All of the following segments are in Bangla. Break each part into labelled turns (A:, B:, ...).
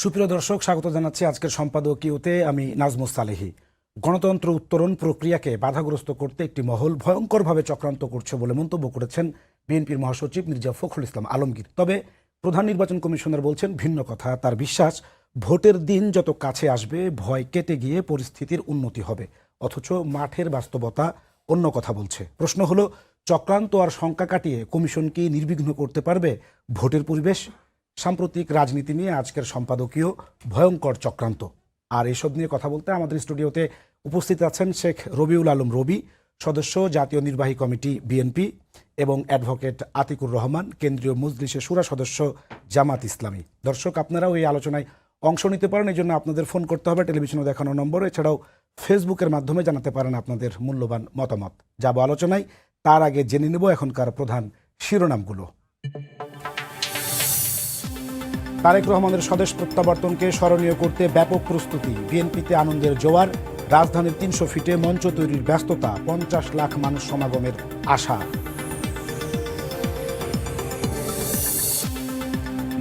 A: সুপ্রিয় দর্শক, স্বাগত জানাচ্ছি আজকের সম্পাদকীয়তে। আমি নাজমুস সালেহি। গণতন্ত্র উত্তরণ প্রক্রিয়াকে বাধাগ্রস্ত করতে একটি মহল ভয়ঙ্করভাবে চক্রান্ত করছে বলে মন্তব্য করেছেন বিএনপির মহাসচিব মির্জা ফখরুল ইসলাম আলমগীর। তবে প্রধান নির্বাচন কমিশনার বলছেন ভিন্ন কথা। তার বিশ্বাস, ভোটের দিন যত কাছে আসবে ভয় কেটে গিয়ে পরিস্থিতির উন্নতি হবে। অথচ মাঠের বাস্তবতা অন্য কথা বলছে। প্রশ্ন হলো, চক্রান্ত আর শঙ্কা কাটিয়ে কমিশন কি নির্বিঘ্ন করতে পারবে ভোটের পরিবেশ? সাম্প্রতিক রাজনীতি নিয়ে আজকের সম্পাদকীয় ভয়ঙ্কর চক্রান্ত। আর এসব নিয়ে কথা বলতে আমাদের স্টুডিওতে উপস্থিত আছেন শেখ রবিউল আলম রবি, সদস্য জাতীয় নির্বাহী কমিটি বিএনপি, এবং অ্যাডভোকেট আতিকুর রহমান, কেন্দ্রীয় মজলিসে শুরা সদস্য জামাত ইসলামী। দর্শক, আপনারাও এই আলোচনায় অংশ নিতে পারেন। এই জন্য আপনাদের ফোন করতে হবে টেলিভিশনে দেখানো নম্বর। এছাড়াও ফেসবুকের মাধ্যমে জানাতে পারেন আপনাদের মূল্যবান মতামত। যাব আলোচনায়। তার আগে জেনে নেব এখনকার প্রধান শিরোনামগুলো। তারেক রহমানের স্বদেশ প্রত্যাবর্তনকে স্মরণীয় করতে ব্যাপক প্রস্তুতি। বিএনপিতে আনন্দের জোয়ার। রাজধানীর ৩০০ ফিটে মঞ্চ তৈরির ব্যস্ততা। ৫০ লাখ মানুষ সমাগমের আশা।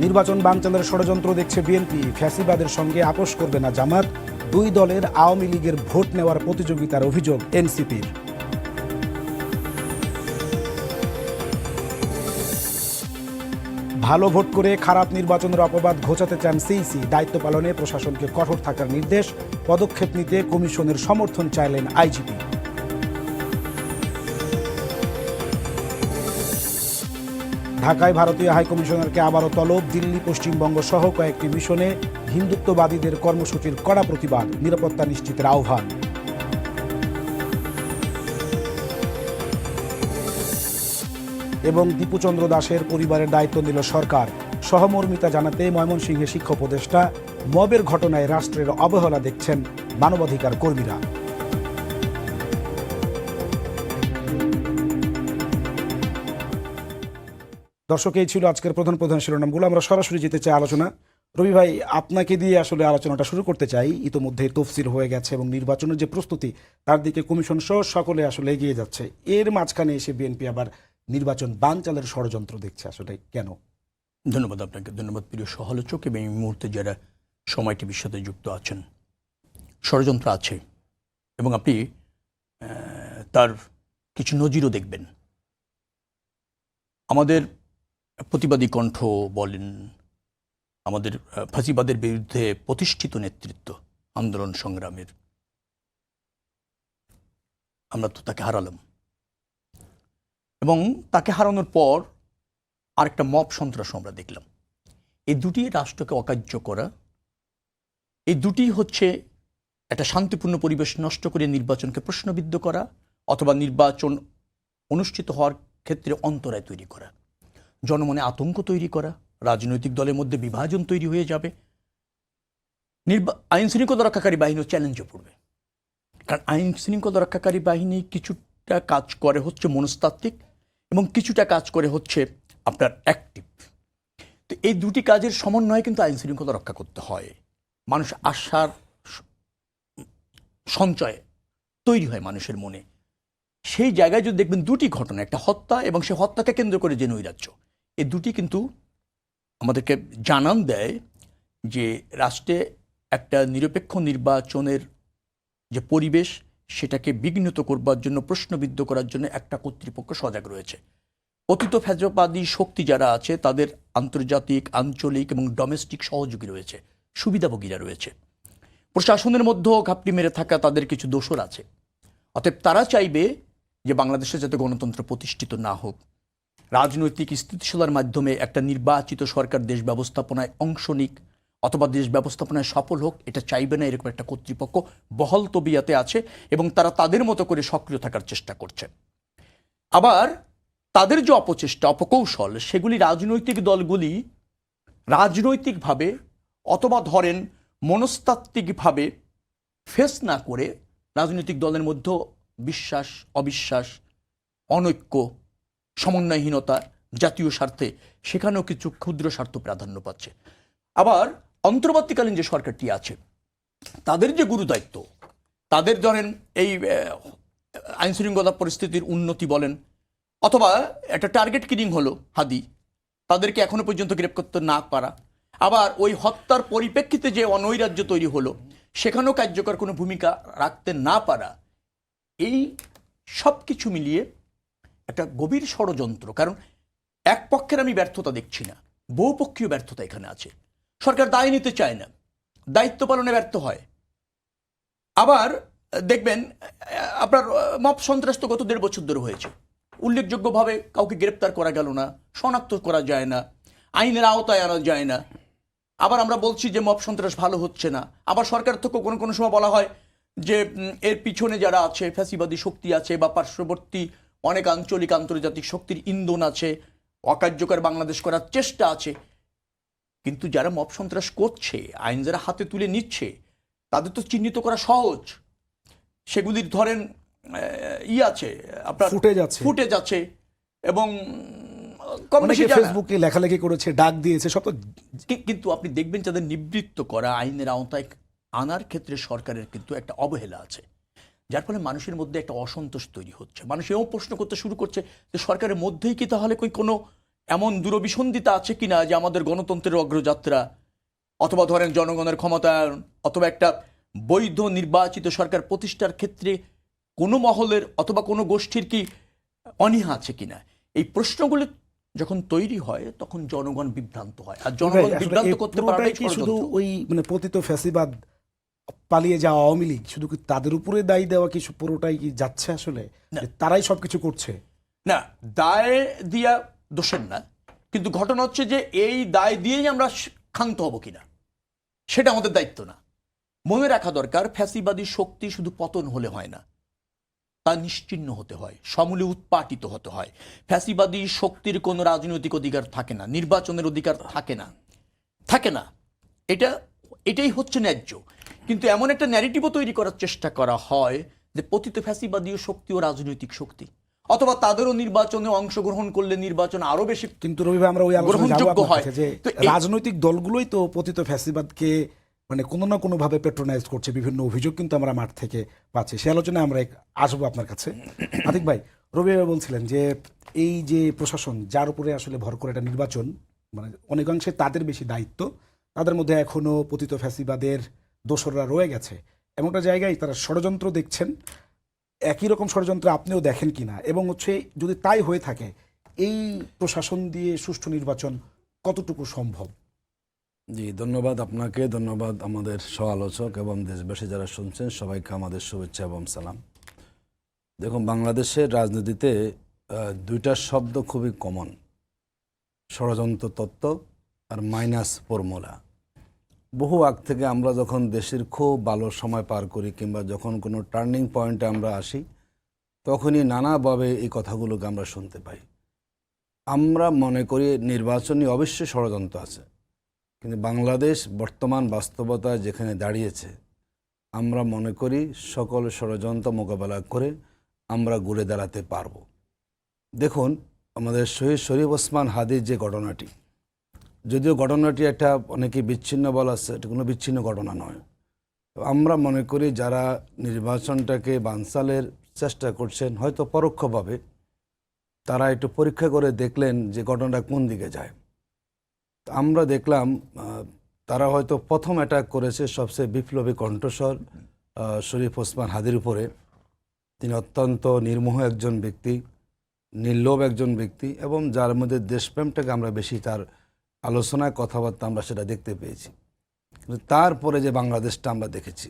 A: নির্বাচন বানচালের ষড়যন্ত্র দেখছে বিএনপি। ফ্যাসিবাদের সঙ্গে আপোষ করবে না জামাত। দুই দলের আওয়ামী লীগের ভোট নেওয়ার প্রতিযোগিতার অভিযোগ এনসিপির। ভালো ভোট করে খারাপ নির্বাচনের অপবাদ ঘোচাতে চান সিইসি। দায়িত্ব পালনে প্রশাসনকে কঠোর থাকার নির্দেশ। পদক্ষেপ নিতে কমিশনের সমর্থন চাইলেন আইজিপি। ঢাকায় ভারতীয় হাইকমিশনারকে আবারও তলব। দিল্লি, পশ্চিমবঙ্গ সহ কয়েকটি মিশনে হিন্দুত্ববাদীদের কর্মসূচির কড়া প্রতিবাদ। নিরাপত্তা নিশ্চিতের আহ্বান। এবং দীপুচন্দ্র দাসের পরিবারের দায়িত্ব নিল সরকার। সহমর্মিতা জানাতে ময়মনসিংহে শিক্ষা উপদেষ্টা। মবের ঘটনায় রাষ্ট্রের অবহেলা দেখছেন মানবাধিকার কর্মীরা। দর্শক, এই ছিল আজকের প্রধান শিরোনামগুলো। আমরা সরাসরি যেতে চাই আলোচনা। রবি ভাই, আপনাকে দিয়ে আসলে আলোচনাটা শুরু করতে চাই। ইতোমধ্যে তফসিল হয়ে গেছে এবং নির্বাচনের যে প্রস্তুতি তার দিকে কমিশন সহ সকলে আসলে এগিয়ে যাচ্ছে। এর মাঝখানে এসে বিএনপি আবার নির্বাচন বানচালের ষড়যন্ত্র দেখছে। আসলে কেন?
B: ধন্যবাদ আপনাকে। ধন্যবাদ প্রিয় সহালোচক এবং এই মুহূর্তে যারা সময় টিভির সাথে যুক্ত আছেন। ষড়যন্ত্র আছে এবং আপনি তার কিছু নজিরও দেখবেন। আমাদের প্রতিবাদী কণ্ঠ বলেন, আমাদের ফাঁসিবাদের বিরুদ্ধে প্রতিষ্ঠিত নেতৃত্ব আন্দোলন সংগ্রামের, আমরা তো তাকে হারালাম এবং তাকে হারানোর পর আরেকটা মব সন্ত্রাস আমরা দেখলাম। এই দুটি রাষ্ট্রকে অকার্য করা, এই দুটি হচ্ছে একটা শান্তিপূর্ণ পরিবেশ নষ্ট করে নির্বাচনকে প্রশ্নবিদ্ধ করা অথবা নির্বাচন অনুষ্ঠিত হওয়ার ক্ষেত্রে অন্তরায় তৈরি করা, জনমনে আতঙ্ক তৈরি করা, রাজনৈতিক দলের মধ্যে বিভাজন তৈরি হয়ে যাবে। আইন শৃঙ্খলা রক্ষাকারী বাহিনীও চ্যালেঞ্জে পড়বে। কারণ আইন শৃঙ্খলা রক্ষাকারী বাহিনী কিছুটা কাজ করে হচ্ছে মনস্তাত্ত্বিক এবং কিছুটা কাজ করে হচ্ছে আপনার অ্যাক্টিভ। তো এই দুটি কাজের সমন্বয়ে কিন্তু আইন শৃঙ্খলা রক্ষা করতে হয়। মানুষ আশার সঞ্চয় তৈরি হয় মানুষের মনে। সেই জায়গায় যদি দেখবেন দুটি ঘটনা, একটা হত্যা এবং সেই হত্যাকে কেন্দ্র করে যে নৈরাজ্য, এই দুটি কিন্তু আমাদেরকে জানান দেয় যে রাষ্ট্রে একটা নিরপেক্ষ নির্বাচনের যে পরিবেশ সেটাকে বিঘ্নিত করবার জন্য, প্রশ্নবিদ্ধ করার জন্য একটা কর্তৃপক্ষ সজাগ রয়েছে। অতীত ফ্যাসিবাদী শক্তি যারা আছে তাদের আন্তর্জাতিক, আঞ্চলিক এবং ডোমেস্টিক সহযোগী রয়েছে, সুবিধাভোগীরা রয়েছে। প্রশাসনের মধ্যেও ঘাপটি মেরে থাকা তাদের কিছু দোসর আছে। অতএব তারা চাইবে যে বাংলাদেশে যাতে গণতন্ত্র প্রতিষ্ঠিত না হোক, রাজনৈতিক স্থিতিশীলতার মাধ্যমে একটা নির্বাচিত সরকার দেশ ব্যবস্থাপনায় অংশ নিক অথবা দেশ ব্যবস্থাপনায় সফল হোক, এটা চাইবে না এরকম একটা কর্তৃপক্ষ বহাল তবিয়াতে আছে এবং তারা তাদের মতো করে সক্রিয় থাকার চেষ্টা করছে। আবার তাদের যে অপচেষ্টা, অপকৌশল, সেগুলি রাজনৈতিক দলগুলি রাজনৈতিকভাবে অথবা ধরেন মনস্তাত্ত্বিকভাবে ফেস না করে রাজনৈতিক দলের মধ্যে বিশ্বাস, অবিশ্বাস, অনৈক্য, সমন্বয়হীনতা, জাতীয় স্বার্থে সেখানেও কিছু ক্ষুদ্র স্বার্থ প্রাধান্য পাচ্ছে। আবার অন্তর্বর্তীকালীন যে সরকারটি আছে তাদের যে গুরুদায়িত্ব, তাদের ধরেন এই আইনশৃঙ্খলা পরিস্থিতির উন্নতি বলেন অথবা একটা টার্গেট কিলিং হলো হাদি, তাদেরকে এখনো পর্যন্ত গ্রেপ্তার করতে না পারা, আবার ওই হত্যার পরিপ্রেক্ষিতে যে অনৈরাজ্য তৈরি হলো সেখানেও কার্যকর কোনো ভূমিকা রাখতে না পারা, এই সব কিছু মিলিয়ে একটা গভীর ষড়যন্ত্র। কারণ এক পক্ষের আমি ব্যর্থতা দেখছি না, বহুপক্ষীয় ব্যর্থতা এখানে আছে। সরকার দায় নিতে চায় না, দায়িত্ব পালনে ব্যর্থ হয়। আবার দেখবেন আপনার মব সন্ত্রাস তো গত 1.5 বছর ধরে হয়েছে, উল্লেখযোগ্যভাবে কাউকে গ্রেপ্তার করা গেল না, শনাক্ত করা যায় না, আইনের আওতায় আনা যায় না। আবার আমরা বলছি যে মব সন্ত্রাস ভালো হচ্ছে না, আবার সরকার থেকে কোনো কোনো সময় বলা হয় যে এর পিছনে যারা আছে ফ্যাসিবাদী শক্তি আছে বা পার্শ্ববর্তী অনেক আঞ্চলিক আন্তর্জাতিক শক্তির ইন্ধন আছে, অকার্যকর বাংলাদেশ করার চেষ্টা আছে। কিন্তু যারা মব সন্ত্রাস করছে, আইন যারা হাতে তুলে নিচ্ছে, তাদের তো চিহ্নিত করা সহজ। সেগুলির ধরেন আছে আপনার ফুটেজ আছে এবং কম বেশি জানা।
A: ফেসবুকে লেখালেখি করেছে, ডাক দিয়েছে, সব তো।
B: কিন্তু আপনি দেখবেন যাদের নিবৃত্ত করা, আইনের আওতায় আনার ক্ষেত্রে সরকারের কিন্তু একটা অবহেলা আছে, যার ফলে মানুষের মধ্যে একটা অসন্তোষ তৈরি হচ্ছে। মানুষ এও প্রশ্ন করতে শুরু করছে যে সরকারের মধ্যেই কি তাহলে কোনো এমন দূরভিসন্ধিতা আছে কিনা যে আমাদের গণতন্ত্রের অগ্রযাত্রা, অথবা ধরেন জনগণের ক্ষমতায়ন, অথবা একটা বৈধ নির্বাচিত সরকার প্রতিষ্ঠার ক্ষেত্রে কোনো মহলের অথবা কোনো গোষ্ঠীর কি অনীহা আছে কিনা। এই প্রশ্নগুলি যখন তৈরি হয় তখন জনগণ বিভ্রান্ত হয়, আর জনগণ বিভ্রান্ত করতে পারাটাই
A: শুধু
B: ষড়যন্ত্র।
A: ওই পতিত ফ্যাসিবাদ, পালিয়ে যাওয়া আওয়ামী লীগ, শুধু কি তাদের উপরে দায়ী দেওয়া কি পুরোটাই কি যাচ্ছে আসলে, তারাই সবকিছু করছে?
B: না, দায় দিয়া দোষের না, কিন্তু ঘটনা হচ্ছে যে এই দায় দিয়েই আমরা ক্ষান্ত হব কিনা সেটা আমাদের দায়িত্ব না। মনে রাখা দরকার, ফ্যাসিবাদী শক্তি শুধু পতন হলে হয় না, তা নিশ্চিহ্ন হতে হয়, সমূলে উৎপাটিত হতে হয়। ফ্যাসিবাদী শক্তির কোনো রাজনৈতিক অধিকার থাকে না, নির্বাচনের অধিকার থাকে না। এটাই হচ্ছে ন্যায্য। কিন্তু এমন একটা ন্যারেটিভও তৈরি করার চেষ্টা করা হয় যে পতিত ফ্যাসিবাদী শক্তি ও রাজনৈতিক শক্তি, অথবা তাদেরও নির্বাচনে অংশগ্রহণ করলে নির্বাচন আরো বেশি।
A: কিন্তু রবি ভাই, আমরা ওই আলোচনায় যাব আপনার
B: হয়
A: কাছে যে রাজনৈতিক দলগুলোই তো পতিত ফ্যাসিবাদকে কোনো না কোনো ভাবে পেট্রোনাইজ করছে, বিভিন্ন অভিযোগ কিন্তু আমরা মাঠ থেকে পাচ্ছি। সে আলোচনায় আমরা আসবো আপনার কাছে। আতিক ভাই, রবি ভাই বলছিলেন যে এই যে প্রশাসন যার উপরে আসলে ভর করে একটা নির্বাচন, অনেকাংশে তাদের বেশি দায়িত্ব, তাদের মধ্যে এখনো পতিত ফ্যাসিবাদের দোসররা রয়ে গেছে। এমনটা জায়গায় তারা ষড়যন্ত্র দেখছেন। একই রকম ষড়যন্ত্র আপনিও দেখেন কিনা, এবং যদি তাই হয়ে থাকে, এই প্রশাসন দিয়ে সুষ্ঠু নির্বাচন কতটুকু সম্ভব?
C: জি, ধন্যবাদ আপনাকে, ধন্যবাদ আমাদের সহ-আলোচক এবং দেশবাসী যারা শুনছেন, সবাইকে আমাদের শুভেচ্ছা এবং সালাম। দেখুন, বাংলাদেশের রাজনীতিতে দুইটা শব্দ খুবই কমন: ষড়যন্ত্র তত্ত্ব আর মাইনাস ফর্মুলা। বহু আগ থেকে আমরা যখন দেশের খুব ভালো সময় পার করি কিংবা যখন কোনো টার্নিং পয়েন্টে আমরা আসি, তখনই নানাভাবে এই কথাগুলোকে আমরা শুনতে পাই। আমরা মনে করি নির্বাচনী অবশ্যই ষড়যন্ত্র আছে, কিন্তু বাংলাদেশ বর্তমান বাস্তবতায় যেখানে দাঁড়িয়েছে, আমরা মনে করি সকল ষড়যন্ত্র মোকাবেলা করে আমরা ঘুরে দাঁড়াতে পারব। দেখুন, আমাদের শহীদ শরীফ ওসমান হাদির যে ঘটনাটি, যদিও ঘটনাটি একটা অনেকে বিচ্ছিন্ন বলা আছে, এটা কোনো বিচ্ছিন্ন ঘটনা নয়। আমরা মনে করি যারা নির্বাচনটাকে বানচালের চেষ্টা করছেন, হয়তো পরোক্ষভাবে তারা একটু পরীক্ষা করে দেখলেন যে ঘটনাটা কোন দিকে যায়। আমরা দেখলাম তারা হয়তো প্রথম অ্যাটাক করেছে সবচেয়ে বিপ্লবী কণ্ঠস্বর শরীফ ওসমান হাদির উপরে। তিনি অত্যন্ত নির্মোহ একজন ব্যক্তি, নির্লোভ একজন ব্যক্তি, এবং যার মধ্যে দেশপ্রেমটাকে আমরা বেশি তার আলোচনায় কথাবার্তা আমরা সেটা দেখতে পেয়েছি। কিন্তু তারপরে যে বাংলাদেশটা আমরা দেখেছি,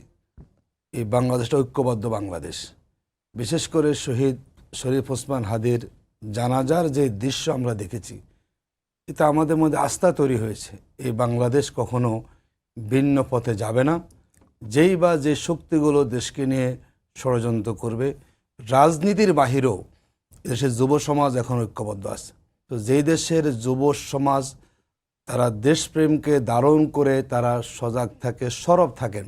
C: এই বাংলাদেশটা ঐক্যবদ্ধ বাংলাদেশ। বিশেষ করে শহীদ শরীফ ওসমান হাদির জানাজার যে দৃশ্য আমরা দেখেছি, এটা আমাদের মধ্যে আস্থা তৈরি হয়েছে এই বাংলাদেশ কখনো ভিন্ন পথে যাবে না। যেই বা যে শক্তিগুলো দেশকে নিয়ে ষড়যন্ত্র করবে, রাজনীতির বাহিরেও দেশের যুব সমাজ এখন ঐক্যবদ্ধ আছে। তো যেই দেশের যুব সমাজ তারা দেশপ্রেমকে ধারণ করে তারা সজাগ থাকে, সরব থাকেন,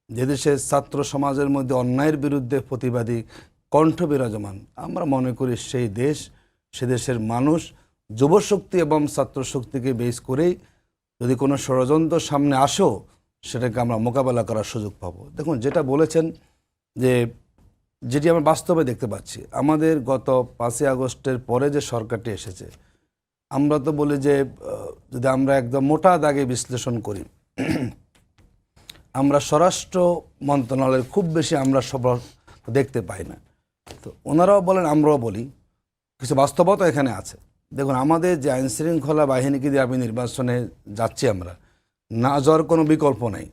C: যে দেশের ছাত্র সমাজের মধ্যে অন্যায়ের বিরুদ্ধে প্রতিবাদী কণ্ঠ বিরাজমান, আমরা মনে করি সেই দেশ, সে দেশের মানুষ যুবশক্তি এবং ছাত্রশক্তিকে বেস করেই যদি কোনো ষড়যন্ত্র সামনে আসো, সেটাকে আমরা মোকাবেলা করার সুযোগ পাবো। দেখুন, যেটা বলেছেন যে যেটি আমরা বাস্তবে দেখতে পাচ্ছি, আমাদের গত 5ই আগস্টের পরে যে সরকারটি এসেছে, আমরা তো বলি যে যদি আমরা একদম মোটা দাগে বিশ্লেষণ করি, আমরা স্বরাষ্ট্র মন্ত্রণালয়ের খুব বেশি আমরা সব দেখতে পাই না। তো ওনারাও বলেন, আমরাও বলি, কিছু বাস্তবতা এখানে আছে। দেখুন, আমাদের যে আইনশৃঙ্খলা বাহিনীকে দিয়ে আমি নির্বাচনে যাচ্ছি, আমরা না যাওয়ার কোনো বিকল্প নেই।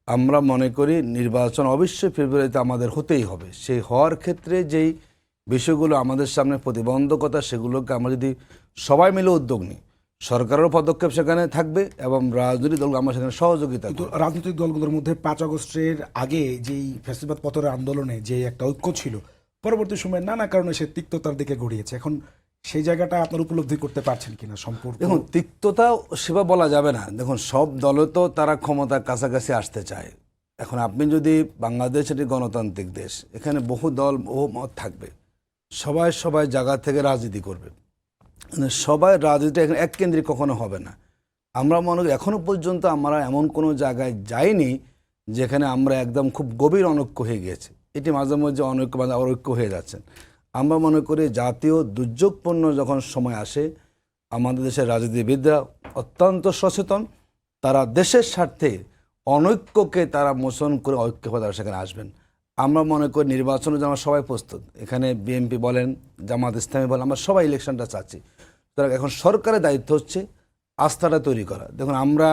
C: আমরা মনে করি নির্বাচন অবশ্যই ফেব্রুয়ারিতে আমাদের হতেই হবে। সেই হওয়ার ক্ষেত্রে যেই বিষয়গুলো আমাদের সামনে প্রতিবন্ধকতা, সেগুলোকে আমরা যদি সবাই মিলে উদ্যোগ নিই, সরকারেরও পদক্ষেপ সেখানে থাকবে এবং রাজনৈতিক দল আমরা সেখানে সহযোগিতা
A: কিন্তু
C: করব।
A: রাজনৈতিক দলগুলোর মধ্যে 5 আগস্টের আগে যেই ফ্যাসিবাদ পতনের আন্দোলনে যে একটা ঐক্য ছিল, পরবর্তী সময়ে নানা কারণে সে তিক্ততার দিকে গড়িয়েছে। এখন সেই জায়গাটা আপনার উপলব্ধি করতে পারছেন কিনা সম্পর্ক?
C: দেখুন, তিক্ততা সেবা বলা যাবে না। দেখুন, সব দলও তো তারা ক্ষমতার কাছাকাছি আসতে চায়। এখন আপনি যদি বাংলাদেশ একটি গণতান্ত্রিক দেশ, এখানে বহু দল বহু মত থাকবে, সবাই সবাই জায়গা থেকে রাজনীতি করবে, মানে সবাই রাজনীতি এখানে এককেন্দ্রিক কখনো হবে না। আমরা মনে করি এখনো পর্যন্ত আমরা এমন কোনো জায়গায় যাইনি যেখানে আমরা একদম খুব গভীর অনৈক্য হয়ে গিয়েছে। এটি মাঝে মাঝে অনৈক্য বা অনৈক্য হয়ে যাচ্ছেন। আমরা মনে করি জাতীয় দুর্যোগপূর্ণ যখন সময় আসে, আমাদের দেশের রাজনীতিবিদরা অত্যন্ত সচেতন। তারা দেশের স্বার্থে অনৈক্যকে তারা মোচন করে ঐক্যভাবে তারা সেখানে আসবেন। আমরা মনে করি নির্বাচনের জন্য সবাই প্রস্তুত। এখানে বিএনপি বলেন, জামাত ইসলামী বলেন, আমরা সবাই ইলেকশনটা চাচ্ছি। সুতরাং এখন সরকারের দায়িত্ব হচ্ছে আস্থাটা তৈরি করা। দেখুন, আমরা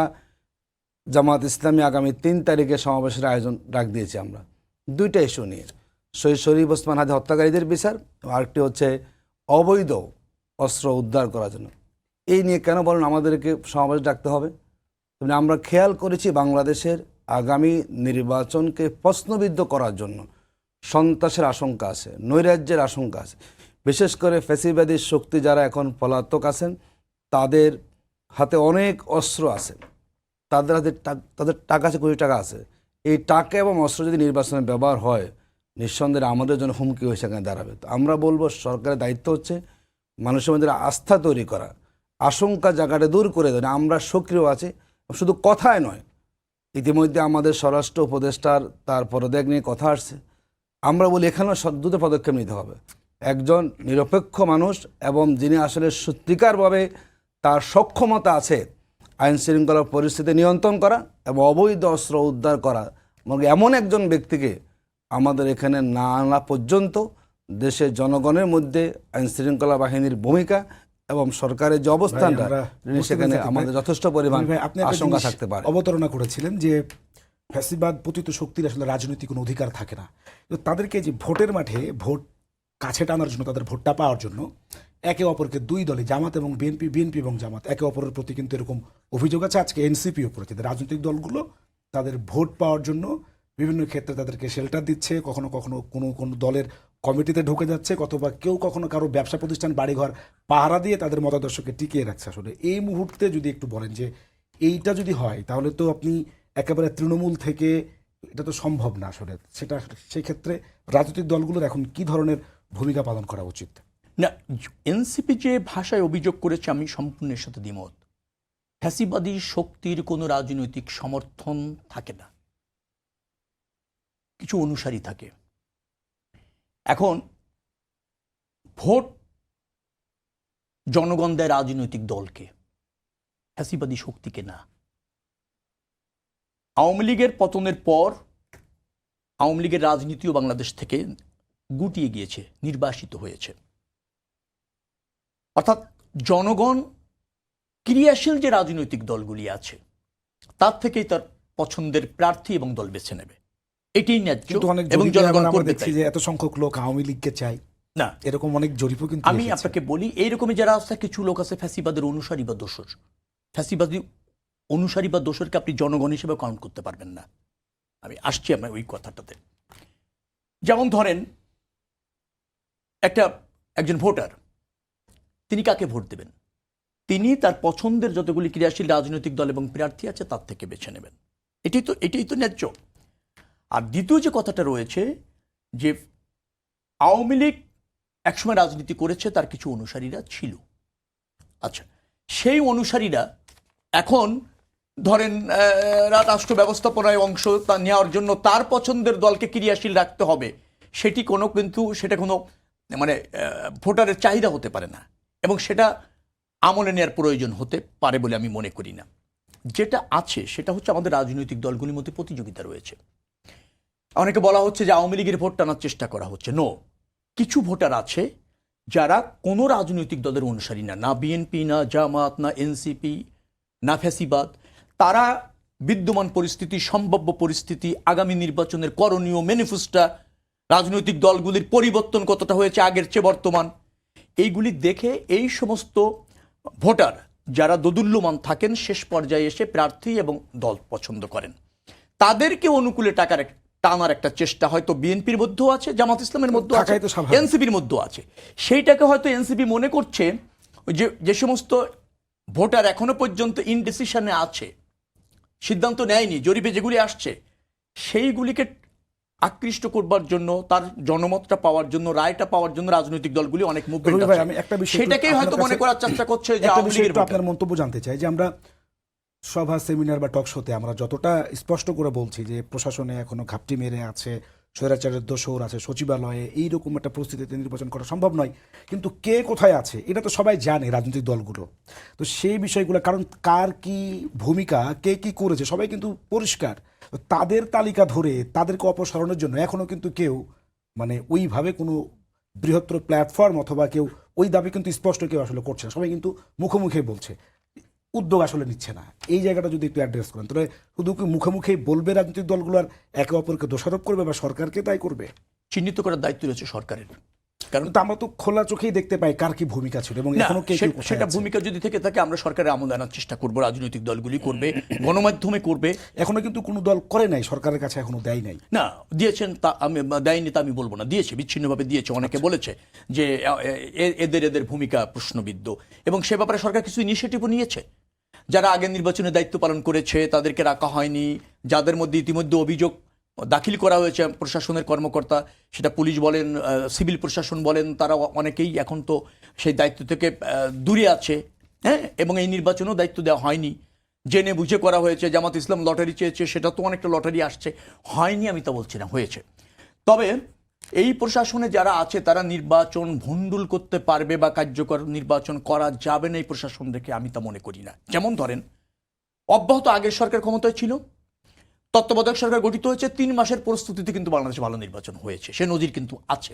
C: জামাত ইসলামী আগামী 3 তারিখে সমাবেশের আয়োজন ডাক দিয়েছি আমরা 2টা ইস্যু নিয়ে। শহীদ শরীফ ওসমান হাদি হত্যাকারীদের বিচার, আরেকটি হচ্ছে অবৈধ অস্ত্র উদ্ধার করার জন্য। এই নিয়ে কেন বলেন আমাদেরকে সমাবেশ ডাকতে হবে? তেমনি আমরা খেয়াল করেছি বাংলাদেশের আগামী নির্বাচনকে প্রশ্নবিদ্ধ করার জন্য সন্ত্রাসের আশঙ্কা আছে, নৈরাজ্যের আশঙ্কা আছে। বিশেষ করে ফ্যাসিবাদী শক্তি যারা এখন পলাতক আছেন, তাদের হাতে অনেক অস্ত্র আছে, তাদের হাতে তাদের টাকা আছে, কোটি টাকা আছে। এই টাকা এবং অস্ত্র যদি নির্বাচনে ব্যবহার হয়, নিঃসন্দেহে আমাদের জন্য হুমকি হয়ে সেখানে দাঁড়াবে। তো আমরা বলবো সরকারের দায়িত্ব হচ্ছে মানুষের মধ্যে আস্থা তৈরি করা, আশঙ্কা জায়গাটা দূর করে দেয়। আমরা সক্রিয় আছি, শুধু কথায় নয়। ইতিমধ্যে আমাদের স্বরাষ্ট্র উপদেষ্টার তার পদত্যাগ নিয়ে কথা আসছে। আমরা বলি এখানেও দ্রুত পদক্ষেপ নিতে হবে। একজন নিরপেক্ষ মানুষ এবং যিনি আসলে সত্যিকারভাবে তার সক্ষমতা আছে আইন শৃঙ্খলা পরিস্থিতি নিয়ন্ত্রণ করা এবং অবৈধ অস্ত্র উদ্ধার করা, এমন একজন ব্যক্তিকে আমাদের এখানে না আনা পর্যন্ত দেশের জনগণের মধ্যে আইন শৃঙ্খলা বাহিনীর ভূমিকা এবং সরকারের যে অবস্থানটা, সেখানে আমাদের যথেষ্ট পরিমাণ আশঙ্কা থাকতে পারে।
A: অবতারণা করেছিলেন যে ফ্যাসিবাদ পতিত শক্তির আসলে রাজনৈতিক কোনো অধিকার থাকে না। তো তাদেরকে যে ভোটের মাঠে ভোট কাছে টানার জন্য, তাদের ভোটটা পাওয়ার জন্য একে অপরকে 2 দলে, জামাত এবং বিএনপি, বিএনপি এবং জামাত একে অপরের প্রতি কিন্তু এরকম অভিযোগ আছে। আজকে এনসিপিও করেছে, রাজনৈতিক দলগুলো তাদের ভোট পাওয়ার জন্য বিভিন্ন ক্ষেত্রে তাদেরকে শেল্টার দিচ্ছে, কখনো কখনো কোনো দলের কমিটিতে ঢুকে যাচ্ছে, অথবা কেউ কখনো কারো ব্যবসা প্রতিষ্ঠান, বাড়িঘর পাহারা দিয়ে তাদের মতাদর্শকে টিকিয়ে রাখছে। আসলে এই মুহূর্তে যদি একটু বলেন যে এইটা যদি হয়, তাহলে তো আপনি একেবারে তৃণমূল থেকে, এটা তো সম্ভব না আসলে। সেটা সেই ক্ষেত্রে রাজনৈতিক দলগুলোর এখন কি ধরনের ভূমিকা পালন করা উচিত?
B: না, এনসিপি যে ভাষায় অভিযোগ করেছে আমি সম্পূর্ণের সাথে দ্বিমত। ফ্যাসিবাদী শক্তির কোনো রাজনৈতিক সমর্থন থাকে না, কিছু অনুসারী থাকে। এখন ভোট জনগণ দেয় রাজনৈতিক দলকে, ফ্যাসিবাদী শক্তিকে না। আওয়ামী লীগের পতনের পর আওয়ামী লীগের রাজনীতিও বাংলাদেশ থেকে গুটিয়ে গিয়েছে, নির্বাসিত হয়েছে। অর্থাৎ জনগণ ক্রিয়াশীল যে রাজনৈতিক দলগুলি আছে তার থেকেই তার পছন্দের প্রার্থী এবং দল বেছে নেবে, এটাই ন্যায্য এবং জনগণ করবে।
A: যে এত সংখ্যক লোক আওয়ামী লীগকে চাই
B: না,
A: এরকম অনেক জরিপও কিন্তু
B: আমি আপনাকে বলি, এইরকমই যারা আছে, কিছু লোক আছে ফ্যাসিবাদের অনুসারী বা দোসর। ফ্যাসিবাদী অনুসারী বা দোসরকে আপনি জনগণ হিসেবে কাউন্ট করতে পারবেন না। আমি আসছি আপনার ওই কথাটাতে। যেমন ধরেন একজন ভোটার, তিনি কাকে ভোট দেবেন? তিনি তার পছন্দের যতগুলি ক্রিয়াশীল রাজনৈতিক দল এবং প্রার্থী আছে তার থেকে বেছে নেবেন। এটাই তো ন্যায্য। আর দ্বিতীয় যে কথাটা রয়েছে যে আওয়ামী লীগ একসময় রাজনীতি করেছে, তার কিছু অনুসারীরা ছিল। আচ্ছা, সেই অনুসারীরা এখন ধরেন রাষ্ট্র ব্যবস্থাপনায় অংশ নেওয়ার জন্য তার পছন্দের দলকে ক্রিয়াশীল রাখতে হবে, সেটা কোনো মানে ভোটারের চাহিদা হতে পারে না, এবং সেটা আমলে নেওয়ার প্রয়োজন হতে পারে বলে আমি মনে করি না। যেটা আছে সেটা হচ্ছে আমাদের রাজনৈতিক দলগুলির মধ্যে প্রতিযোগিতা রয়েছে। অনেকে বলা হচ্ছে যে আওয়ামী লীগের ভোট টানার চেষ্টা করা হচ্ছে। নো, কিছু ভোটার আছে যারা কোনো রাজনৈতিক দলের অনুসারী না, না বিএনপি, না জামাত, না এনসিপি, না ফ্যাসিবাদ। তারা বিদ্যমান পরিস্থিতি, সম্ভাব্য পরিস্থিতি, আগামী নির্বাচনের করণীয়, ম্যানিফেস্টো, রাজনৈতিক দলগুলির পরিবর্তন কতটা হয়েছে আগের চেয়ে বর্তমান, এইগুলি দেখে এই সমস্ত ভোটার যারা দোদুল্যমান থাকেন শেষ পর্যায়ে এসে প্রার্থী এবং দল পছন্দ করেন, তাদেরকে অনুকূলে টানার একটা চেষ্টা হয়তো বিএনপির মধ্যেও আছে, জামাত ইসলামের মধ্যেও আছে,
A: থাকাই তো স্বাভাবিক।
B: এনসিপির মধ্যেও আছে। সেইটাকে হয়তো এনসিপি মনে করছে যে সমস্ত ভোটার এখনো পর্যন্ত ইনডিসিশনে আছে, সিদ্ধান্ত নেয়নি, জরিপে যেগুলি আসছে সেইগুলিকে আকৃষ্ট করবার জন্য, তার জনমতটা পাওয়ার জন্য, রায়টা পাওয়ার জন্য রাজনৈতিক দলগুলি অনেক মুভমেন্ট
A: রবি ভাই,
B: আছে।
A: আমি একটা বিষয়
B: সেটাকেই হয়তো মনে করার চেষ্টা করছে যে
A: একটা
B: আওয়ামী
A: বিষয়
B: লীগের
A: একটু
B: ভোটার।
A: আপনার মন্তব্য জানতে চাই যে আমরা সভা, সেমিনার বা টক শোতে আমরা যতটা স্পষ্ট করে বলছি যে প্রশাসনে এখনো ঘাপটি মেরে আছে, স্বৈরাচারের দোসর আছে, সচিবালয়ে এইরকম একটা পরিস্থিতিতে নির্বাচন করা সম্ভব নয়, কিন্তু কে কোথায় আছে এটা তো সবাই জানে, রাজনৈতিক দলগুলো। তো সেই বিষয়গুলো, কারণ কার কি ভূমিকা, কে কি করেছে সবাই কিন্তু পরিষ্কার। তো তাদের তালিকা ধরে তাদেরকে অপসারণের জন্য এখনো কিন্তু কেউ মানে ওইভাবে কোনো বৃহত্তর প্ল্যাটফর্ম অথবা কেউ ওই দাবি কিন্তু স্পষ্ট কেউ আসলে করছে না, সবাই কিন্তু মুখে বলছে, উদ্যোগ আসলে নিচ্ছে না। এই জায়গাটা যদি একটু অ্যাড্রেস করেন, তাহলে শুধু কি মুখে বলবে রাজনৈতিক দলগুলো আর একে অপরকে দোষারোপ করবে বা সরকারকে তাই করবে?
B: চিহ্নিত করার দায়িত্ব রয়েছে সরকারের। কারণ
A: কিন্তু আমরা তো খোলা চোখেই দেখতে পাই কার কি ভূমিকা ছিল এবং
B: না,
A: এখনো কে কি কোথায়
B: সেটা
A: আছে।
B: ভূমিকা যদি থেকে থাকে আমরা সরকারের আমল আনার চেষ্টা করব, রাজনৈতিক দলগুলি করবে, গণমাধ্যমে করবে।
A: এখনো কিন্তু কোনো দল করে নাই, সরকারের কাছে এখনো দেয় নাই।
B: না, দিয়েছেন তা আমি, দেয়নি তা আমি বলবো না, দিয়েছে, বিচ্ছিন্নভাবে দিয়েছে। অনেকে বলেছে যে এদের ভূমিকা প্রশ্নবিদ্ধ, এবং সে ব্যাপারে সরকার কিছু ইনিশিয়েটিভও নিয়েছে। যারা আগের নির্বাচনে দায়িত্ব পালন করেছে তাদেরকে রাখা হয়নি, যাদের মধ্যে ইতিমধ্যে অভিযোগ দাখিল করা হয়েছে প্রশাসনের কর্মকর্তা, সেটা পুলিশ বলেন, সিভিল প্রশাসন বলেন, তারা অনেকেই এখন তো সেই দায়িত্ব থেকে দূরে আছে। হ্যাঁ, এবং এই নির্বাচনেও দায়িত্ব দেওয়া হয়নি, জেনে বুঝে করা হয়েছে। জামাত ইসলাম লটারি চেয়েছে, সেটা তো অনেকটা লটারি আসছে, হয়নি আমি তা বলছি না, হয়েছে। তবে এই প্রশাসনে যারা আছে তারা নির্বাচন ভণ্ডুল করতে পারবে বা কার্যকর নির্বাচন করা যাবে না এই প্রশাসন দেখে আমি তা মনে করি না। যেমন ধরেন, অব্যাহত আগের সরকার ক্ষমতায় ছিল, তত্ত্বাবধায়ক সরকার গঠিত হয়েছে, 3 মাসের প্রস্তুতিতে কিন্তু বাংলাদেশে ভালো নির্বাচন হয়েছে, সে নজির কিন্তু আছে।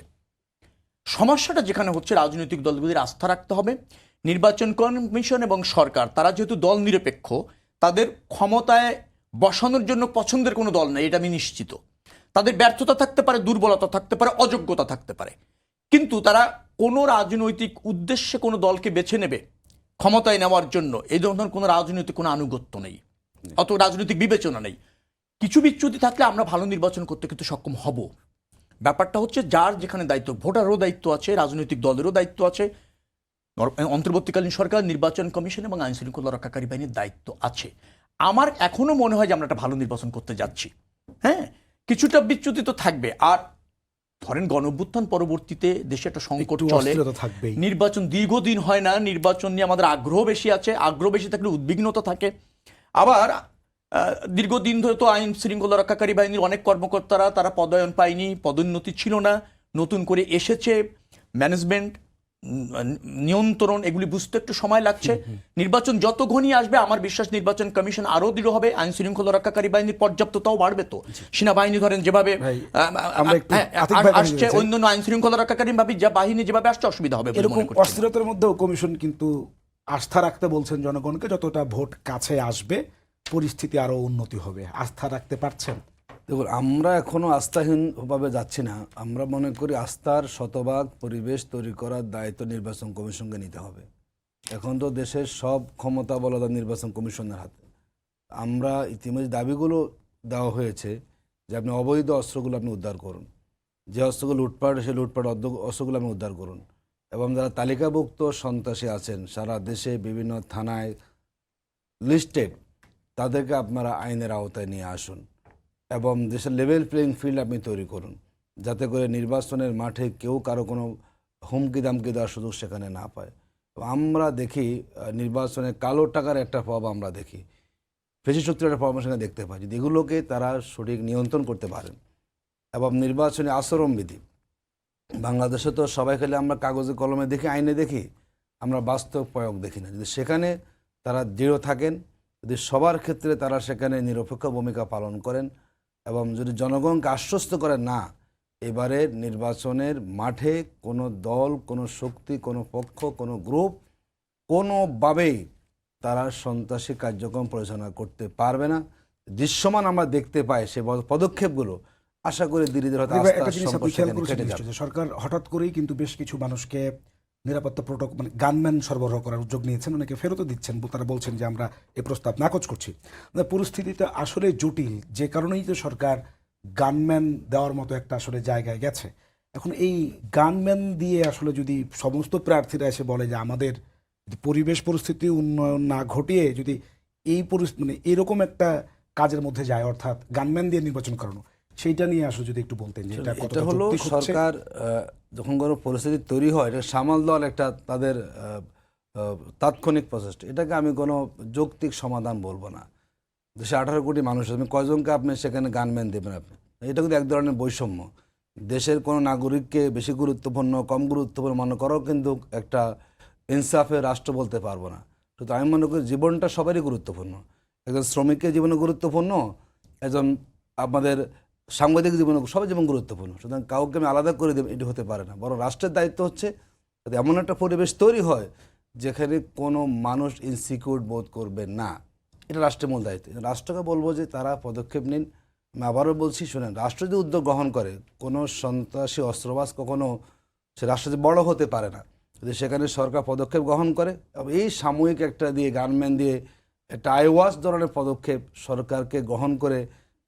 B: সমস্যাটা যেখানে হচ্ছে, রাজনৈতিক দলগুলির আস্থা রাখতে হবে। নির্বাচন কমিশন এবং সরকার তারা যেহেতু দল নিরপেক্ষ, তাদের ক্ষমতায় বসানোর জন্য পছন্দের কোনো দল নেই, এটা আমি নিশ্চিত। তাদের ব্যর্থতা থাকতে পারে, দুর্বলতা থাকতে পারে, অযোগ্যতা থাকতে পারে, কিন্তু তারা কোনো রাজনৈতিক উদ্দেশ্যে কোনো দলকে বেছে নেবে ক্ষমতায় নেওয়ার জন্য, এই ধরনের কোনো রাজনৈতিক কোনো আনুগত্য নেই, অত রাজনৈতিক বিবেচনা নেই। কিছু বিচ্যুতি থাকলে আমরা ভালো নির্বাচন করতে কিন্তু সক্ষম হব। ব্যাপারটা হচ্ছে যার যেখানে দায়িত্ব, ভোটারও দায়িত্ব আছে, রাজনৈতিক দলেরও দায়িত্ব আছে, অন্তর্বর্তীকালীন সরকার, নির্বাচন কমিশন এবং আইন শৃঙ্খলা রক্ষাকারী বাহিনীর দায়িত্ব আছে। আমার এখনো মনে হয় যে আমরা একটা ভালো নির্বাচন করতে যাচ্ছি। হ্যাঁ, কিছুটা বিচ্যুতি তো থাকবে। আর ধরেন গণঅভ্যুত্থান পরবর্তীতে দেশে একটা সংকট
A: একটু
B: চলে,
A: অস্থিরতা থাকবেই।
B: নির্বাচন দীর্ঘদিন হয় না, নির্বাচন নিয়ে আমাদের আগ্রহ বেশি আছে, আগ্রহ বেশি থাকলে উদ্বিগ্নতা থাকে। আবার দীর্ঘদিন ধরে তো আইন শৃঙ্খলা রক্ষাকারী বাহিনীর অনেক কর্মকর্তারা তারা পদায়ন পায়নি, পদোন্নতি ছিল না, নতুন করে এসেছে, ম্যানেজমেন্ট, নিয়ন্ত্রণ, এগুলি বুঝতে একটু সময় লাগছে। নির্বাচন যত ঘনিয়ে আসবে আমার বিশ্বাস নির্বাচন কমিশন আরো দৃঢ় হবে, আইন শৃঙ্খলা রক্ষাকারী বাহিনীর পর্যাপ্ততাও বাড়বে। তো সেনাবাহিনী ধরেন যেভাবে আসছে, অন্যান্য আইন শৃঙ্খলা রক্ষাকারী বাহিনী যেভাবে আসছে, অসুবিধা হবে বলে
A: এরকম
B: মনে করছি না।
A: অস্থিরতার মধ্যেও কমিশন কিন্তু আস্থা রাখতে বলছেন জনগণকে, যতটা ভোট কাছে আসবে পরিস্থিতি আরো উন্নতি হবে। আস্থা রাখতে পারছেন?
C: দেখুন, আমরা এখনো আস্থাহীনভাবে যাচ্ছি না। আমরা মনে করি আস্থার শতভাগ পরিবেশ তৈরি করার দায়িত্ব নির্বাচন কমিশনকে নিতে হবে। এখন তো দেশের সব ক্ষমতা বলতা নির্বাচন কমিশনের হাতে। আমরা ইতিমধ্যে দাবিগুলো দেওয়া হয়েছে যে আপনি অবৈধ অস্ত্রগুলো আপনি উদ্ধার করুন, যে অস্ত্রগুলো লুটপাট, সেই লুটপাট অস্ত্রগুলো আপনি উদ্ধার করুন, এবং যারা তালিকাভুক্ত সন্ত্রাসী আছেন সারা দেশে বিভিন্ন থানায় লিস্টেড, তাদেরকে আপনারা আইনের আওতায় নিয়ে আসুন এবং দেশের লেভেল প্লেইং ফিল্ড আপনি তৈরি করুন, যাতে করে নির্বাচনের মাঠে কেউ কারো কোনো হুমকি দামকি দেওয়ার সুযোগ সেখানে না পায়। আমরা দেখি নির্বাচনে কালো টাকার একটা প্রভাব আমরা দেখি, পেশি শক্তির একটা প্রভাব সেখানে দেখতে পাই। যদি এগুলোকে তারা সঠিক নিয়ন্ত্রণ করতে পারেন এবং নির্বাচনী আচরণবিধি, বাংলাদেশে তো সবাই খেলে আমরা কাগজে কলমে দেখি, আইনে দেখি, আমরা বাস্তব প্রয়োগ দেখি না। যদি সেখানে তারা দৃঢ় থাকেন, যদি সবার ক্ষেত্রে তারা সেখানে নিরপেক্ষ ভূমিকা পালন করেন এবং যদি জনগণকে আশ্বস্ত করেন না এবারে নির্বাচনের মাঠে কোনো দল, কোনো শক্তি, কোনো পক্ষ, কোনো গ্রুপ কোনোভাবেই তারা সন্ত্রাসী কার্যক্রম পরিচালনা করতে পারবে না। দৃশ্যমান আমরা দেখতে পাই সে পদক্ষেপগুলো, আশা করি ধীরে ধীরে হয়তো
A: এবার
C: আস্তে
A: একটা
C: আস্তে
A: জিনিস আপনি
C: সংকট
A: খেয়াল
C: সেখানে
A: করেছেন
C: কেটে
A: নিশ্চয়ই
C: যাবে।
A: যে সরকার হঠাৎ করেই কিন্তু বেশ কিছু মানুষকে নিরাপত্তা প্রোটোকল মানে গানম্যান সরবরাহ করার উদ্যোগ নিয়েছেন, অনেকে ফেরতও দিচ্ছেন। তারা বলছেন যে আমরা এই প্রস্তাব নাকচ করছি। মানে পরিস্থিতিটা আসলে জটিল, যে কারণেই তো সরকার গানম্যান দেওয়ার মতো একটা আসলে জায়গায় গেছে। এখন এই গানম্যান দিয়ে আসলে যদি সমস্ত প্রার্থীরা এসে বলে যে আমাদের যদি পরিবেশ পরিস্থিতি উন্নয়ন না ঘটিয়ে যদি এই মানে এরকম একটা কাজের মধ্যে যায়, অর্থাৎ গানম্যান দিয়ে নির্বাচন করানো, সেইটা নিয়ে আসলে যদি একটু বলতেন যে এটা
C: এটা
A: কতটা
C: হলো
A: যৌক্তিক হচ্ছে।
C: সরকার যখন কোনো পরিস্থিতি তৈরি হয়, এটা সামাল দেওয়ার একটা তাদের তাৎক্ষণিক প্রচেষ্টা। এটাকে আমি কোনো যৌক্তিক সমাধান বলবো না। দেশে 18 কোটি মানুষ আছে, আপনি কয়জনকে আপনি সেখানে গানম্যান দেবেন আপনি? এটা কিন্তু এক ধরনের বৈষম্য। দেশের কোনো নাগরিককে বেশি গুরুত্বপূর্ণ কম গুরুত্বপূর্ণ মনে করাও কিন্তু একটা ইনসাফের রাষ্ট্র বলতে পারবো না। তো আমি মনে করি জীবনটা সবারই গুরুত্বপূর্ণ। একজন শ্রমিকের জীবনে গুরুত্বপূর্ণ, একজন আমাদের সাংবাদিক জীবনে, সবার জীবন গুরুত্বপূর্ণ। সুতরাং কাউকে আমি আলাদা করে দেব এটি হতে পারে না। বরং রাষ্ট্রের দায়িত্ব হচ্ছে যাতে এমন একটা পরিবেশ তৈরি হয় যেখানে কোনো মানুষ ইনসিকিউর বোধ করবে না। এটা রাষ্ট্রের মূল দায়িত্ব। রাষ্ট্রকে বলবো যে তারা পদক্ষেপ নিন। আমি আবারও বলছি, শুনেন, রাষ্ট্র যদি উদ্যোগ গ্রহণ করে, কোনো সন্ত্রাসী অস্ত্রবাজ কখনো সে রাষ্ট্র যে বড় হতে পারে না। যদি সেখানে সরকার পদক্ষেপ গ্রহণ করে এবং এই সাময়িক একটা দিয়ে গানম্যান দিয়ে একটা আইওয়াশ ধরনের পদক্ষেপ সরকারকে গ্রহণ করে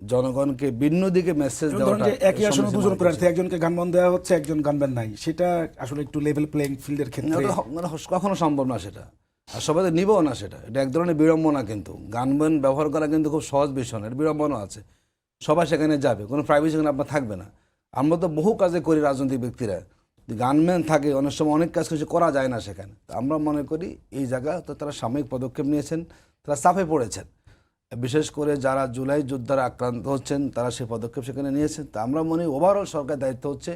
C: জনগণকে ভিন্ন দিকে মেসেজ
A: ধরুন
C: দেওয়াটা
A: যে একই আসনে দুজন প্রার্থী, একজনকে গানম্যান দেওয়া হচ্ছে, একজন গানম্যান নাই, সেটা আসলে একটু লেভেল প্লেইং ফিল্ডের ক্ষেত্রে
C: কখনো সম্ভব না সেটা। আর সবাই তো নিবেও না সেটা। এটা এক ধরনের বিড়ম্বনা। কিন্তু গানম্যান ব্যবহার করা কিন্তু খুব সহজ বিষয় না, এর বিড়ম্বনা আছে। সবাই সেখানে যাবে, কোনো প্রাইভেসি সেখানে আপনার থাকবে না। আমরা তো বহু কাজে করি রাজনৈতিক ব্যক্তিরা, গানম্যান থাকে অনেক সময়, অনেক কাজ কিছু করা যায় না সেখানে। তো আমরা মনে করি এই জায়গা তো তারা সাময়িক পদক্ষেপ নিয়েছেন, তারা চাপে পড়েছেন। বিশেষ করে যারা জুলাই যোদ্ধারা আক্রান্ত হচ্ছেন তারা সেই পদক্ষেপ সেখানে নিয়েছেন। তা আমরা মনে করি ওভারঅল সরকার দায়িত্ব হচ্ছে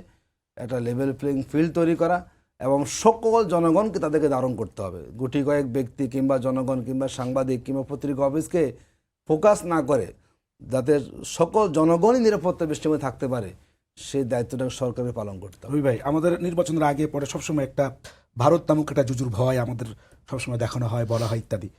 C: একটা লেভেল প্লেইং ফিল্ড তৈরি করা এবং সকল জনগণকে তাদেরকে ধারণ করতে হবে। গুটি কয়েক ব্যক্তি কিংবা জনগণ কিংবা সাংবাদিক কিংবা পত্রিকা অফিসকে ফোকাস না করে যাতে সকল জনগণই নিরাপত্তা বেষ্টনী থাকতে পারে, সেই দায়িত্বটা সরকারকে পালন করতে হবে।
A: রবি ভাই, আমাদের নির্বাচনের আগে পরে সবসময় একটা ভারত নামক একটা জুজুর ভয় আমাদের সবসময় দেখানো হয়, বলা হয় ইত্যাদি।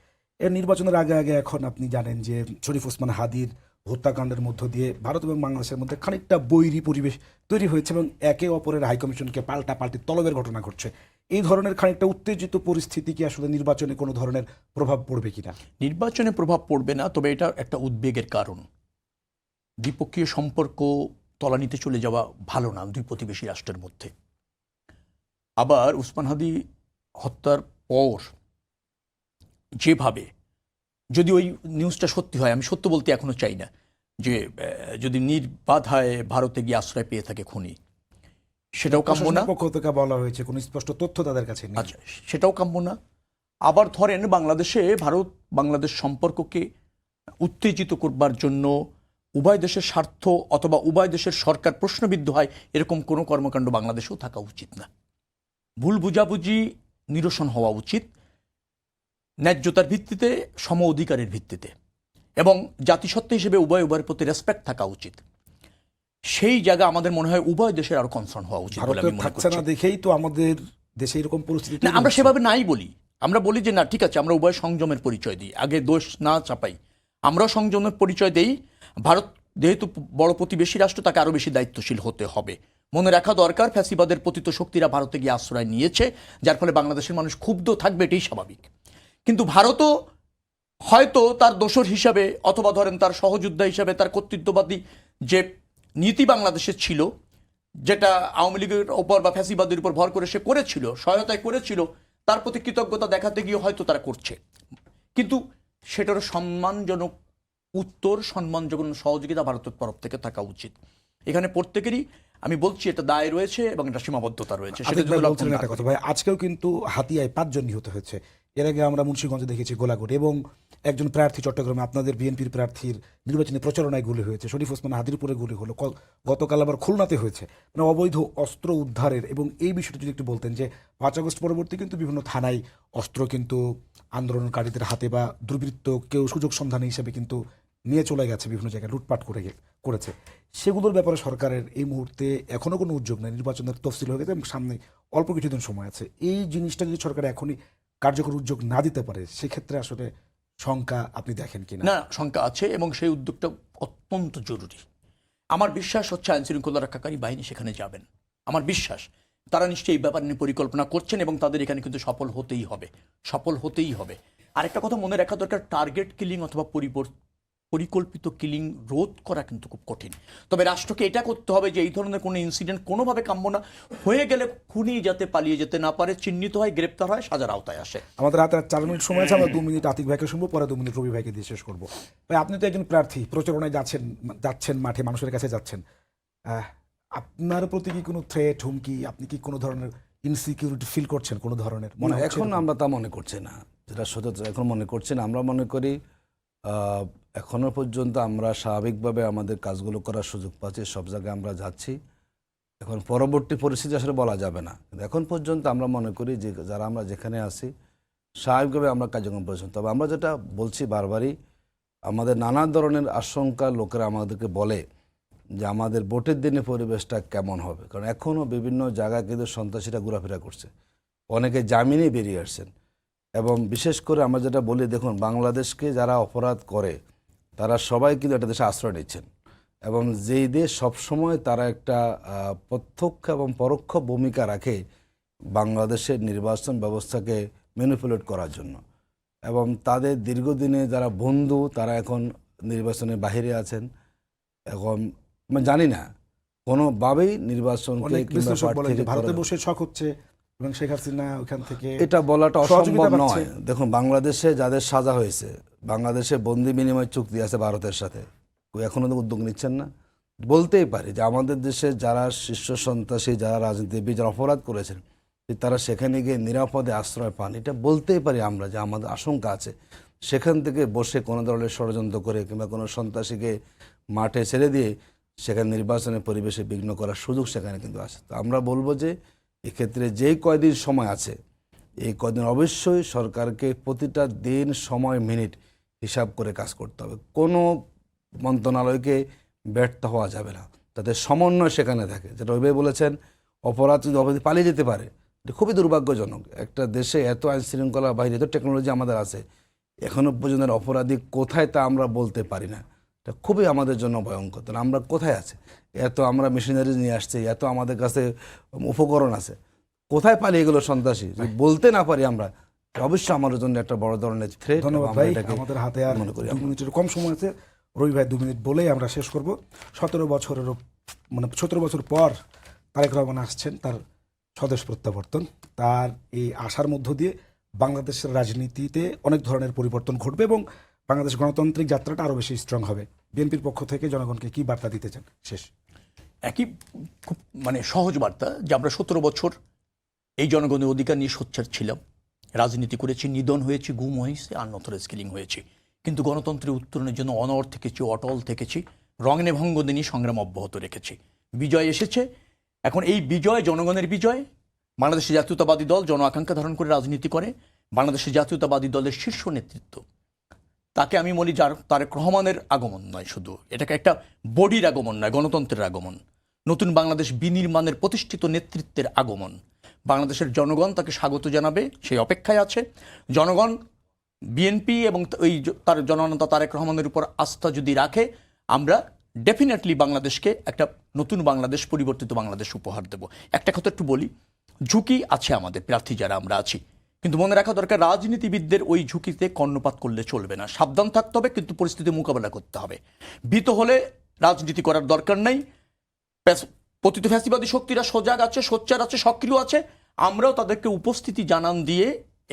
A: এর নির্বাচনের আগে আগে এখন আপনি জানেন যে শরীফ ওসমান হাদির হত্যাকাণ্ডের মধ্য দিয়ে ভারত এবং বাংলাদেশের মধ্যে খানিকটা বৈরী পরিবেশ তৈরি হয়েছে এবং একে অপরের হাইকমিশনকে পাল্টি তলবের ঘটনা ঘটছে। এই ধরনের খানিকটা উত্তেজিত পরিস্থিতি কি আসলে নির্বাচনে কোনো ধরনের প্রভাব পড়বে কিনা?
B: নির্বাচনে প্রভাব পড়বে না, তবে এটা একটা উদ্বেগের কারণ। দ্বিপক্ষীয় সম্পর্ক তলানিতে চলে যাওয়া ভালো না দুই প্রতিবেশী রাষ্ট্রের মধ্যে। আবার উসমান হাদি হত্যার পর যেভাবে, যদি ওই নিউজটা সত্যি হয়, আমি সত্য বলতে এখনো চাই না, যে যদি নির্বাধায় ভারতে গিয়ে আশ্রয় পেয়ে থাকে খুনি, সেটাও কাম্য না।
A: প্রশাসনের পক্ষ থেকে বলা হয়েছে কোনো স্পষ্ট তথ্য তাদের কাছে নেই।
B: আচ্ছা, সেটাও কাম্য না। আবার ধরেন বাংলাদেশে ভারত বাংলাদেশ সম্পর্ককে উত্তেজিত করবার জন্য উভয় দেশের স্বার্থ অথবা উভয় দেশের সরকার প্রশ্নবিদ্ধ হয়, এরকম কোনো কর্মকাণ্ড বাংলাদেশেও থাকা উচিত না। ভুল বুঝাবুঝি নিরসন হওয়া উচিত ন্যায্যতার ভিত্তিতে, সম অধিকারের ভিত্তিতে, এবং জাতিসত্ত্বা হিসেবে উভয় উভয়ের প্রতি রেসপেক্ট থাকা উচিত। সেই জায়গা আমাদের মনে হয় উভয় দেশের আরো কনসার্ন হওয়া উচিত বলে
A: ভারতের
B: আমি মনে
A: থাকছে
B: করছি।
A: না দেখেই তো আমাদের দেশে এরকম পরিস্থিতি
B: না, আমরা সেভাবে নাই বলি। আমরা বলি যে না, ঠিক আছে, আমরা উভয় সংযমের পরিচয় দিই, আগে দোষ না চাপাই, আমরা সংযমের পরিচয় দেই। ভারত যেহেতু বড় প্রতিবেশী রাষ্ট্র, তাকে আরো বেশি দায়িত্বশীল হতে হবে। মনে রাখা দরকার, ফ্যাসিবাদের পতিত শক্তিরা ভারতে গিয়ে আশ্রয় নিয়েছে, যার ফলে বাংলাদেশের মানুষ ক্ষুব্ধ থাকবে, এটাই স্বাভাবিক। কিন্তু ভারতও হয়তো তার দোসর হিসাবে অথবা ধরেন তার সহযোদ্ধা হিসাবে তার কর্তৃত্ববাদী যে নীতি বাংলাদেশের ছিল, যেটা আওয়ামী লীগের ওপর বা ফ্যাসিবাদের উপর ভর করে সে করেছিল, সহায়তায় করেছিল, তার প্রতি কৃতজ্ঞতা দেখাতে গিয়ে হয়তো তারা করছে। কিন্তু সেটারও সম্মানজনক উত্তর, সম্মানজনক সহযোগিতা ভারতের তরফ থেকে থাকা উচিত। এখানে প্রত্যেকেরই, আমি বলছি, এটা দায় রয়েছে এবং এটা সীমাবদ্ধতা রয়েছে। সেটা যদি
A: বলছিলেন একটা কথা ভাই, আজকেও কিন্তু হাতিয়ায় 5 জন নিহত হয়েছে। এর আগে আমরা মুন্সিগঞ্জে দেখেছি গোলাগুলি, এবং একজন প্রার্থী চট্টগ্রামে আপনাদের বিএনপির প্রার্থীর নির্বাচনী প্রচারণায় গুলি হয়েছে, শরীফ ওসমান হাদিরপুরে গুলি হলো, গতকাল আবার খুলনাতে হয়েছে। মানে অবৈধ অস্ত্র উদ্ধারের, এবং এই বিষয়টা যদি একটু বলতেন যে 5 আগস্ট পরবর্তী কিন্তু বিভিন্ন থানায় অস্ত্র কিন্তু আন্দোলনকারীদের হাতে বা দুর্বৃত্ত কেউ সুযোগ সন্ধানী হিসেবে কিন্তু নিয়ে চলে গেছে, বিভিন্ন জায়গায় লুটপাট করেছে, সেগুলোর ব্যাপারে সরকারের এই মুহূর্তে এখনো কোনো উদ্যোগ নেই। নির্বাচনের তফসিল হয়ে গেছে এবং সামনে অল্প কিছুদিন সময় আছে। এই জিনিসটা যদি সরকার এখনই কার্যকর উদ্যোগ না দিতে পারে, সেক্ষেত্রে আসলে শঙ্কা আপনি দেখেন কিনা?
B: না, শঙ্কা আছে এবং সেই উদ্যোগটা অত্যন্ত জরুরি। আমার বিশ্বাস হচ্ছে আইন শৃঙ্খলা রক্ষাকারী বাহিনী সেখানে যাবেন। আমার বিশ্বাস তারা নিশ্চয়ই এই ব্যাপার নিয়ে পরিকল্পনা করছেন এবং তাদের এখানে কিন্তু সফল হতেই হবে। আরেকটা কথা মনে রাখা দরকার, টার্গেট কিলিং অথবা পরিকল্পিত কিলিং রোধ করা কিন্তু খুব কঠিন। তবে রাষ্ট্রকে এটা করতে হবে যে এই ধরনের কোনো ইনসিডেন্ট কোনোভাবে কাম্য না, হয়ে গেলে খুনি যাতে পালিয়ে যেতে না পারে, চিহ্নিত হয়, গ্রেপ্তার হয়, সাজার আওতায় আসে।
A: আমাদের হাতে 4 মিনিট সময় আছে, আমরা 2 মিনিট আতিক ভাইকে শুনবো, পরে 2 মিনিট রবি ভাইকে দিয়ে শেষ করবো। ভাই, আপনি তো একজন প্রার্থী, প্রচারণায় যাচ্ছেন মাঠে, মানুষের কাছে যাচ্ছেন। আপনার প্রতি কি কোনো থ্রেট, হুমকি, আপনি কি কোনো ধরনের ইনসিকিউরিটি ফিল করছেন কোনো ধরনের? মনে হচ্ছে
C: এখন আমরা তা মনে করছি না, যেটা সত্য এখন মনে করছি না। আমরা মনে করি এখনো পর্যন্ত আমরা স্বাভাবিকভাবে আমাদের কাজগুলো করার সুযোগ পাচ্ছি, সব জায়গায় আমরা যাচ্ছি। এখন পরবর্তী পরিস্থিতি আসলে বলা যাবে না, কিন্তু এখন পর্যন্ত আমরা মনে করি যে যারা আমরা যেখানে আছি স্বাভাবিকভাবে আমরা কার্যক্রম করেছি। তবে আমরা যেটা বলছি বারবারই, আমাদের নানা ধরনের আশঙ্কা লোকেরা আমাদেরকে বলে যে আমাদের ভোটের দিনে পরিবেশটা কেমন হবে, কারণ এখনও বিভিন্ন জায়গায় কিন্তু সন্ত্রাসীরা ঘোরাফেরা করছে, অনেকে জামিনে বেরিয়ে আসছেন। এবং বিশেষ করে আমরা যেটা বলি, দেখুন বাংলাদেশকে যারা অপরাধ করে তারা সবাই কিন্তু একটা দেশে আশ্রয় নিচ্ছেন, এবং যেই দেশ সবসময় তারা একটা প্রত্যক্ষ এবং পরোক্ষ ভূমিকা রাখে বাংলাদেশের নির্বাচন ব্যবস্থাকে ম্যানিপুলেট করার জন্য। এবং তাদের দীর্ঘদিনে যারা বন্ধু তারা এখন নির্বাচনের বাহিরে আছেন। এখন আমি জানি না কোনোভাবেই নির্বাচনকে
A: ভারতে বসে শখ হচ্ছে এবং শেখ হাসিনা ওখান থেকে,
C: এটা বলাটা অসম্ভব নয়। দেখুন বাংলাদেশে যাদের সাজা হয়েছে, বাংলাদেশে বন্দি বিনিময় চুক্তি আছে ভারতের সাথে, এখনো তো উদ্যোগ নিচ্ছেন না। বলতেই পারি যে আমাদের দেশে যারা শীর্ষ সন্ত্রাসী, যারা রাজনীতিবিদ, যারা অপরাধ করেছেন, তারা সেখানে গিয়ে নিরাপদে আশ্রয় পান। এটা বলতেই পারি আমরা যে আমাদের আশঙ্কা আছে সেখান থেকে বসে কোনো ধরনের ষড়যন্ত্র করে কিংবা কোনো সন্ত্রাসীকে মাঠে ছেড়ে দিয়ে সেখানে নির্বাচনের পরিবেশে বিঘ্ন করার সুযোগ সেখানে কিন্তু আছে। তো আমরা বলবো যে এক্ষেত্রে যেই কয়দিন সময় আছে, এই কয়দিন অবশ্যই সরকারকে প্রতিটা দিন, সময়, মিনিট হিসাব করে কাজ করতে হবে। কোনো মন্ত্রণালয়কে ব্যর্থ হওয়া যাবে না, যাতে সমন্বয় সেখানে থাকে। যেটা ওইভাবে বলেছেন, অপরাধ যদি অপরাধী পালিয়ে যেতে পারে, এটা খুবই দুর্ভাগ্যজনক। একটা দেশে এত আইন শৃঙ্খলা বাহিনী, এত টেকনোলজি আমাদের আছে, এখনও পর্যন্ত অপরাধী কোথায় তা আমরা বলতে পারি না। এটা খুবই আমাদের জন্য ভয়ঙ্কর। তাহলে আমরা কোথায় আছি? এত আমরা মেশিনারি নিয়ে আসছি, এত আমাদের কাছে উপকরণ আছে, কোথায় পালিয়ে গেল সন্ত্রাসী? যদি বলতে না পারি আমরা, অবশ্যই আমাদের জন্য একটা বড় ধরনের থ্রেট।
A: ধন্যবাদ ভাই, আমাদের হাতে আর 2 মিনিটের কম সময় আছে। রবি ভাই 2 মিনিট বলেই আমরা শেষ করব। 17 বছর পর তারেক রহমান আসছেন তার স্বদেশ প্রত্যাবর্তন। তার এই আশার মধ্য দিয়ে বাংলাদেশের রাজনীতিতে অনেক ধরনের পরিবর্তন ঘটবে এবং বাংলাদেশ গণতান্ত্রিক যাত্রাটা আরও বেশি স্ট্রং হবে। বিএনপির পক্ষ থেকে জনগণকে কি বার্তা দিতে চান? শেষ
B: একই খুব সহজ বার্তা যে আমরা 17 বছর এই জনগণের অধিকার নিয়ে সোচ্চার ছিলাম, রাজনীতি করেছি, নিধন হয়েছি, গুম হয়েছে, আনঅথরাইজ স্কিলিং হয়েছি, কিন্তু গণতন্ত্রের উত্তরণের জন্য অনড় থেকেছি, অটল থেকেছি, রঙে ভঙ্গ দিনই সংগ্রাম অব্যাহত রেখেছি। বিজয় এসেছে। এখন এই বিজয় জনগণের বিজয়। বাংলাদেশের জাতীয়তাবাদী দল জন আকাঙ্ক্ষা ধারণ করে রাজনীতি করে। বাংলাদেশের জাতীয়তাবাদী দলের শীর্ষ নেতৃত্ব, তাকে আমি বলি তারেক রহমানের আগমন নয় শুধু, এটাকে একটা বডির আগমন নয়, গণতন্ত্রের আগমন, নতুন বাংলাদেশ বিনির্মাণের প্রতিষ্ঠিত নেতৃত্বের আগমন। বাংলাদেশের জনগণ তাকে স্বাগত জানাবে, সেই অপেক্ষায় আছে। জনগণ বিএনপি এবং ওই তার জননেতা তারেক রহমানের উপর আস্থা যদি রাখে, আমরা ডেফিনেটলি বাংলাদেশকে একটা নতুন বাংলাদেশ, পরিবর্তিত বাংলাদেশ উপহার দেব। একটা কথা একটু বলি, ঝুঁকি আছে আমাদের প্রার্থী যারা আমরা আছি, কিন্তু মনে রাখা দরকার রাজনীতিবিদদের ওই ঝুঁকিতে কর্ণপাত করলে চলবে না। সাবধান থাকতে হবে, কিন্তু পরিস্থিতি মোকাবেলা করতে হবে। ভীত হলে রাজনীতি করার দরকার নাই। পতিত ফ্যাসিবাদী শক্তিরা সজাগ আছে, সোচ্চার আছে, সক্রিয় আছে। আমরাও তাদেরকে উপস্থিতি জানান দিয়ে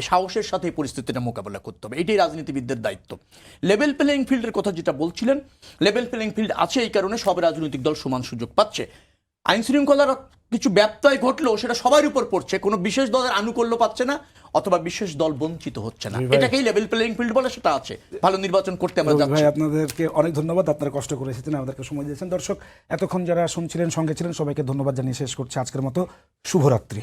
B: সাহসের সাথে এই পরিস্থিতিটা মোকাবেলা করতে হবে। এটাই রাজনীতিবিদদের দায়িত্ব। লেভেল প্লেইং ফিল্ডের কথা যেটা বলছিলেন, লেভেল প্লেইং ফিল্ড আছে এই কারণে সব রাজনৈতিক দল সমান সুযোগ পাচ্ছে। আইন শৃঙ্খলার কিছু ব্যত্যয় ঘটলেও সেটা সবার উপর পড়ছে, কোনো বিশেষ দলের আনুকূল্য পাচ্ছে না অথবা বিশেষ দল বঞ্চিত হচ্ছে না।
A: জি ভাই।
B: এটাকেই লেভেল প্লেইং ফিল্ড বলে, সেটা আছে। ভালো নির্বাচন করতে আমরা
A: রবি
B: যাচ্ছি।
A: ভাই, আপনাদেরকে অনেক ধন্যবাদ, আপনারা কষ্ট করে এসেছেন, আমাদেরকে সময় দিয়েছেন। দর্শক, এতক্ষণ যারা শুনছিলেন, সঙ্গে ছিলেন, সবাইকে ধন্যবাদ জানিয়ে শেষ করছি আজকের মতো। শুভরাত্রি।